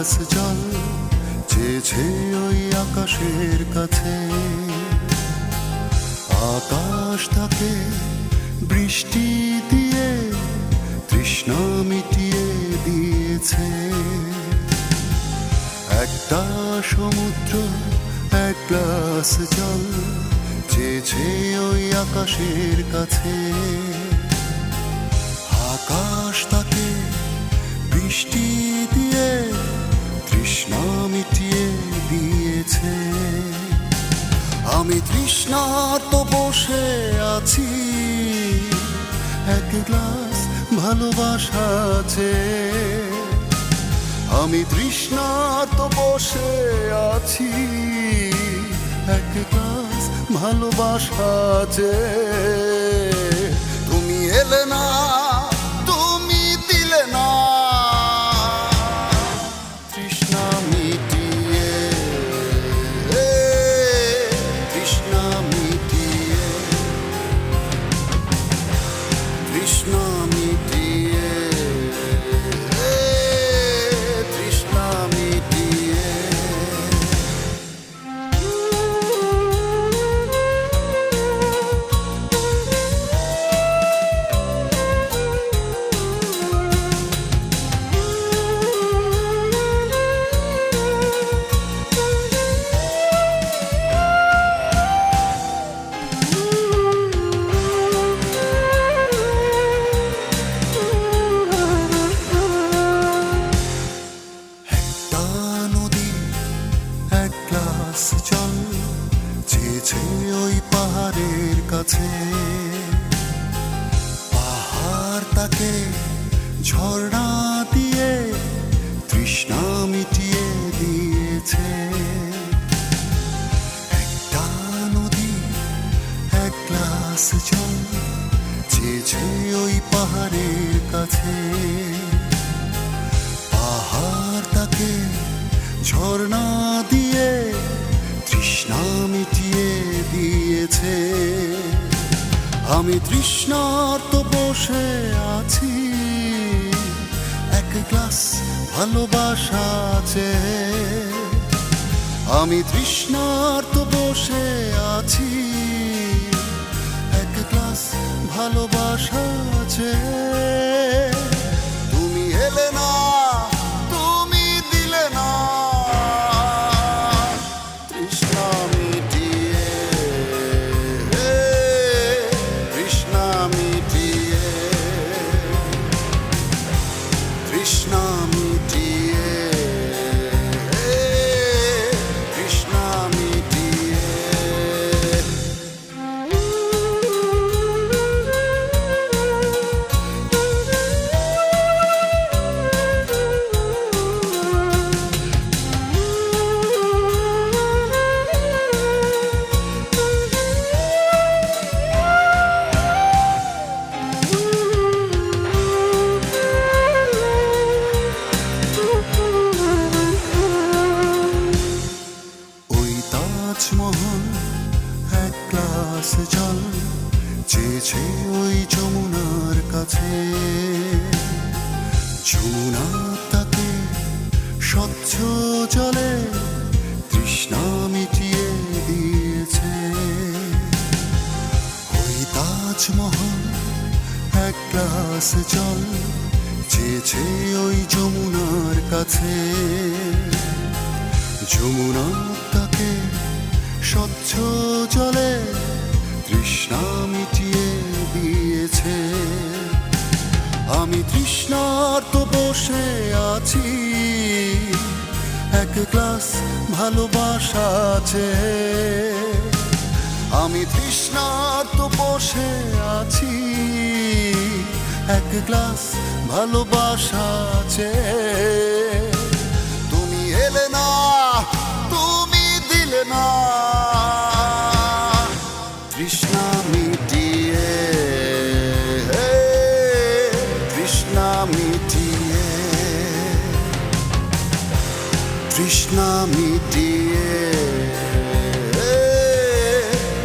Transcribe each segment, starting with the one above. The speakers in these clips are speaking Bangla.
গ্লাস জল চেয়েছে ওই আকাশের কাছে। আকাশ তাকে বৃষ্টি দিয়ে তৃষ্ণা মিটিয়ে দিয়েছে। একটা সমুদ্র এক গ্লাস জল চেয়েছে ওই আকাশের কাছে। আকাশ তাকে বৃষ্টি দিয়ে তৃষ্ণা মিটিয়ে দিয়েছে। আমি তৃষ্ণার্ত বসে আছি এক গ্লাস ভালোবাসা চেয়ে। আমি তৃষ্ণার্ত বসে আছি এক গ্লাস ভালোবাসা চেয়ে। তুমি এলে না, তুমি দিলে না তৃষ্ণা মিটিয়ে, তৃষ্ণা মিটিয়ে, তৃষ্ণা মিটিয়ে, তৃষ্ণা মিটিয়ে। জল চেয়েছে ওই পাহাড়ের কাছে। পাহাড় তাকে ঝর্ণা দিয়ে তৃষ্ণা মিটিয়ে দিয়েছে। একটা নদী এক গ্লাস জল চেয়েছে ওই পাহাড়ের কাছে। পাহাড় তাকে ঝর্ণা দিয়ে তৃষ্ণা মিটিয়ে দিয়েছে। আমি তৃষ্ণার্ত বসে আছি এক গ্লাস ভালোবাসা চেয়ে। আমি তৃষ্ণার্ত বসে আছি এক গ্লাস ভালোবাসা চেয়ে। তুমি এলে না, তুমি দিলে না তৃষ্ণা মিটিয়ে, তৃষ্ণা মিটিয়ে, তৃষ্ণা মিটিয়ে, তৃষ্ণা মিটিয়ে। তাজমহল এক গ্লাস জল চেয়েছে ওই যমুনার কাছে। যমুনা তাকে স্বচ্ছ জলে তৃষ্ণা মিটিয়ে দিয়েছে। ওই তাজমহল এক গ্লাস জল চেয়েছে ওই যমুনার কাছে। যমুনা তাকে স্বচ্ছ জলে তৃষ্ণা মিটিয়ে দিয়েছে। আমি তৃষ্ণার্ত বসে আছি এক গ্লাস ভালোবাসা চেয়ে। আমি তৃষ্ণার্ত বসে আছি এক গ্লাস ভালোবাসা চেয়ে। তুমি এলে না, তুমি দিলে না তৃষ্ণা মিটিয়ে, তৃষ্ণা মিটিয়ে, তৃষ্ণা মিটিয়ে,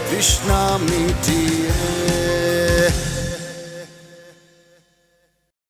তৃষ্ণা মিটিয়ে।